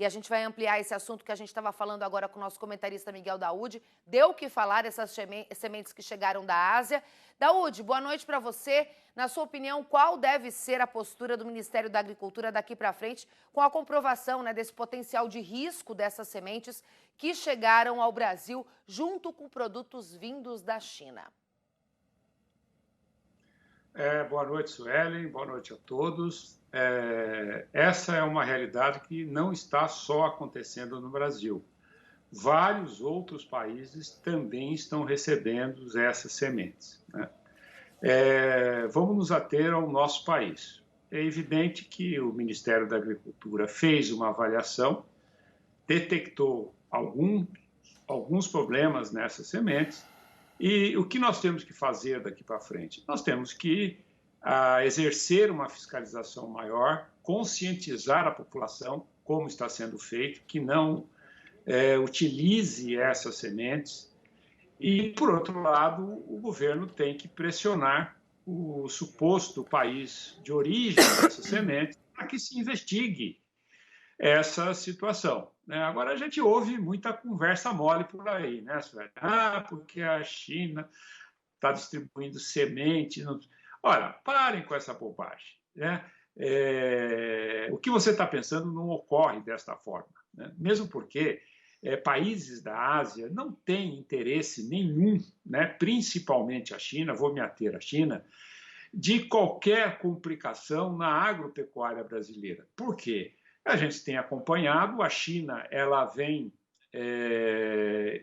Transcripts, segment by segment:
e a gente vai ampliar esse assunto que a gente estava falando agora com o nosso comentarista Miguel Daúde. Deu o que falar essas sementes que chegaram da Ásia. Daúde, boa noite para você. Na sua opinião, qual deve ser a postura do Ministério da Agricultura daqui para frente com a comprovação, né, desse potencial de risco dessas sementes que chegaram ao Brasil junto com produtos vindos da China? Boa noite, Suelen. Boa noite a todos. Essa é uma realidade que não está só acontecendo no Brasil. Vários outros países também estão recebendo essas sementes, né? Vamos nos ater ao nosso país. É evidente que o Ministério da Agricultura fez uma avaliação, detectou alguns problemas nessas sementes, e o que nós temos que fazer daqui para frente? Nós temos que exercer uma fiscalização maior, conscientizar a população, como está sendo feito, que não utilize essas sementes. E, por outro lado, o governo tem que pressionar o suposto país de origem dessas sementes para que se investigue essa situação, né? Agora, a gente ouve muita conversa mole por aí, né, Sueli? Porque a China está distribuindo semente. Olha, parem com essa bobagem, né? O que você está pensando não ocorre desta forma, né? Mesmo porque países da Ásia não têm interesse nenhum, né, principalmente a China, vou me ater à China, de qualquer complicação na agropecuária brasileira. Por quê? A gente tem acompanhado, a China ela vem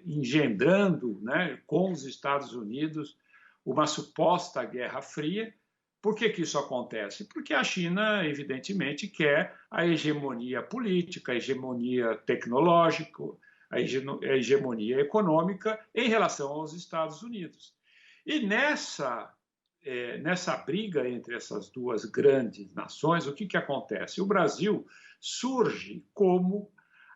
engendrando, né, com os Estados Unidos uma suposta guerra fria. Por que isso acontece? Porque a China, evidentemente, quer a hegemonia política, a hegemonia tecnológica, a hegemonia econômica em relação aos Estados Unidos. E nessa briga entre essas duas grandes nações, o que acontece? O Brasil surge como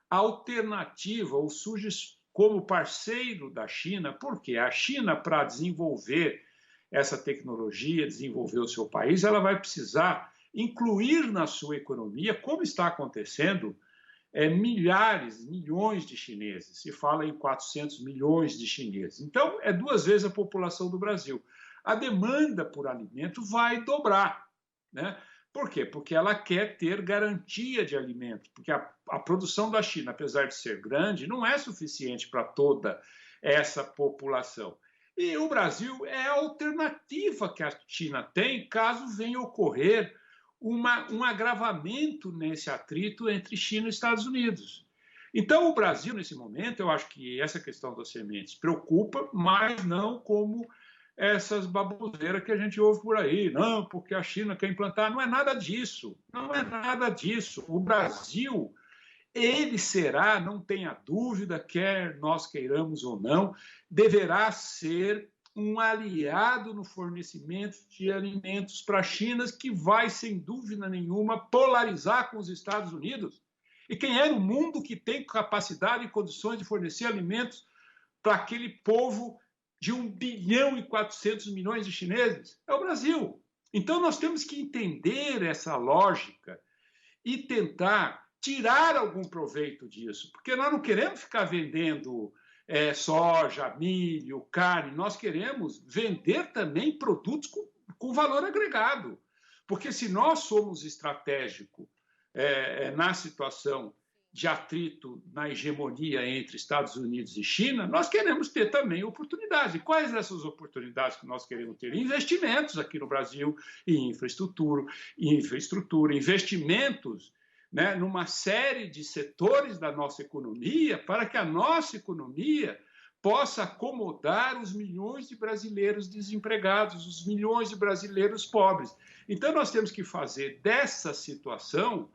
alternativa, ou surge como parceiro da China, porque a China, para desenvolver essa tecnologia, desenvolver o seu país, ela vai precisar incluir na sua economia, como está acontecendo, milhares, milhões de chineses. Se fala em 400 milhões de chineses. Então, é 2 vezes a população do Brasil. A demanda por alimento vai dobrar, né? Por quê? Porque ela quer ter garantia de alimento, porque a produção da China, apesar de ser grande, não é suficiente para toda essa população. E o Brasil é a alternativa que a China tem caso venha ocorrer um agravamento nesse atrito entre China e Estados Unidos. Então, o Brasil, nesse momento, eu acho que essa questão das sementes preocupa, mas não como essas baboseiras que a gente ouve por aí. Não, porque a China quer implantar. Não é nada disso. Não é nada disso. O Brasil, ele será, não tenha dúvida, quer nós queiramos ou não, deverá ser um aliado no fornecimento de alimentos para a China, que vai, sem dúvida nenhuma, polarizar com os Estados Unidos. E quem é no mundo que tem capacidade e condições de fornecer alimentos para aquele povo de 1,4 bilhão de chineses? É o Brasil. Então, nós temos que entender essa lógica e tentar tirar algum proveito disso, porque nós não queremos ficar vendendo soja, milho, carne, nós queremos vender também produtos com valor agregado. Porque se nós somos estratégicos na situação de atrito, na hegemonia entre Estados Unidos e China, nós queremos ter também oportunidades. E quais essas oportunidades que nós queremos ter? Investimentos aqui no Brasil em infraestrutura, investimentos, né, numa série de setores da nossa economia, para que a nossa economia possa acomodar os milhões de brasileiros desempregados, os milhões de brasileiros pobres. Então, nós temos que fazer dessa situação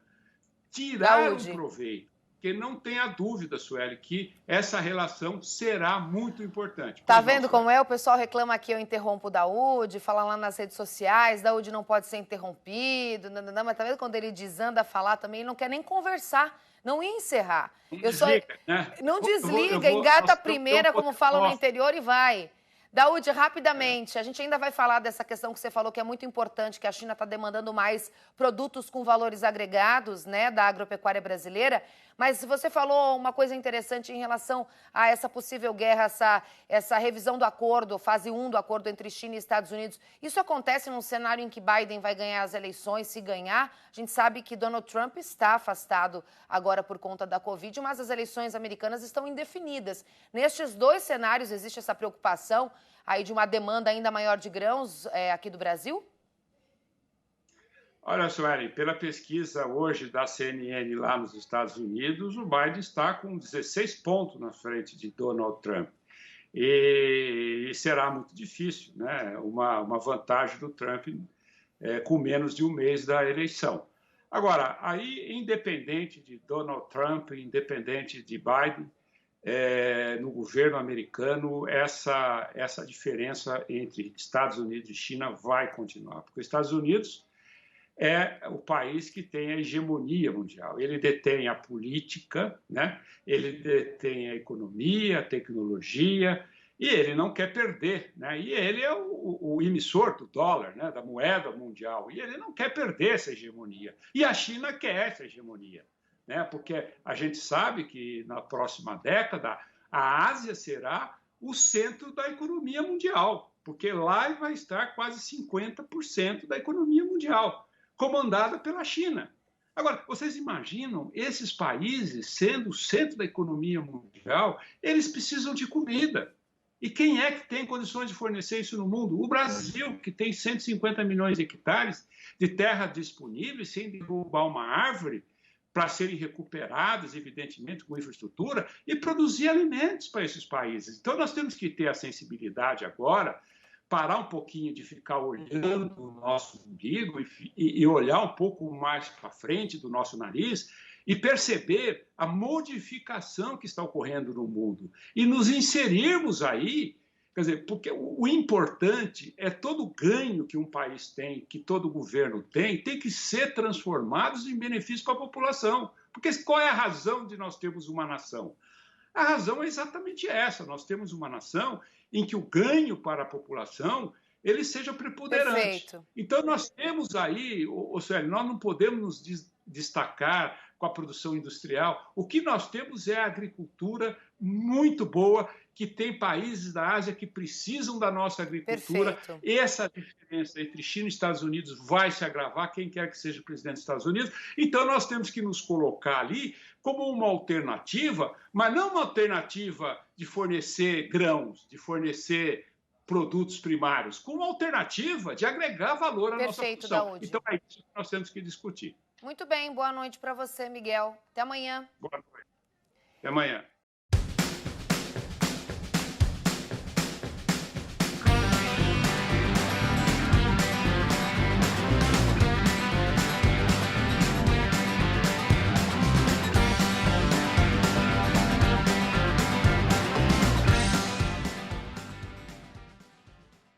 tirar um proveito, porque não tenha dúvida, Sueli, que essa relação será muito importante. Tá vendo como é? O pessoal reclama que eu interrompo o Daúde, fala lá nas redes sociais, Daúde não pode ser interrompido, mas tá vendo quando ele desanda a falar também, ele não quer nem conversar, não ia encerrar. Não desliga, né? Não desliga, engata a primeira, como falam no interior, e vai. Daúde, rapidamente, a gente ainda vai falar dessa questão que você falou que é muito importante, que a China está demandando mais produtos com valores agregados, né, da agropecuária brasileira, mas você falou uma coisa interessante em relação a essa possível guerra, essa revisão do acordo, fase 1 do acordo entre China e Estados Unidos. Isso acontece num cenário em que Biden vai ganhar as eleições, se ganhar. A gente sabe que Donald Trump está afastado agora por conta da Covid, mas as eleições americanas estão indefinidas. Nestes dois cenários existe essa preocupação aí de uma demanda ainda maior de grãos aqui do Brasil? Olha, Sueli, pela pesquisa hoje da CNN lá nos Estados Unidos, o Biden está com 16 pontos na frente de Donald Trump. E será muito difícil, né? Uma vantagem do Trump com menos de um mês da eleição. Agora, aí, independente de Donald Trump, independente de Biden, no governo americano, essa diferença entre Estados Unidos e China vai continuar, porque os Estados Unidos é o país que tem a hegemonia mundial. Ele detém a política, né? Ele detém a economia, a tecnologia, e ele não quer perder, né? E ele é o emissor do dólar, né? Da moeda mundial, e ele não quer perder essa hegemonia. E a China quer essa hegemonia, né? Porque a gente sabe que na próxima década a Ásia será o centro da economia mundial, porque lá vai estar quase 50% da economia mundial, comandada pela China. Agora, vocês imaginam esses países sendo o centro da economia mundial, eles precisam de comida. E quem é que tem condições de fornecer isso no mundo? O Brasil, que tem 150 milhões de hectares de terra disponíveis, sem derrubar uma árvore, para serem recuperadas, evidentemente, com infraestrutura, e produzir alimentos para esses países. Então, nós temos que ter a sensibilidade agora, parar um pouquinho de ficar olhando o nosso umbigo e olhar um pouco mais para frente do nosso nariz e perceber a modificação que está ocorrendo no mundo e nos inserirmos aí, quer dizer, porque o importante é todo o ganho que um país tem, que todo governo tem que ser transformados em benefício para a população. Porque qual é a razão de nós termos uma nação? A razão é exatamente essa. Nós temos uma nação em que o ganho para a população ele seja preponderante. Perfeito. Então, nós temos aí, Sueli, nós não podemos nos destacar com a produção industrial. O que nós temos é a agricultura muito boa, que tem países da Ásia que precisam da nossa agricultura. Perfeito. Essa diferença entre China e Estados Unidos vai se agravar, quem quer que seja presidente dos Estados Unidos. Então, nós temos que nos colocar ali como uma alternativa, mas não uma alternativa de fornecer grãos, de fornecer produtos primários, como uma alternativa de agregar valor à nossa produção. Daúde. Então, é isso que nós temos que discutir. Muito bem, boa noite para você, Miguel. Até amanhã. Boa noite. Até amanhã.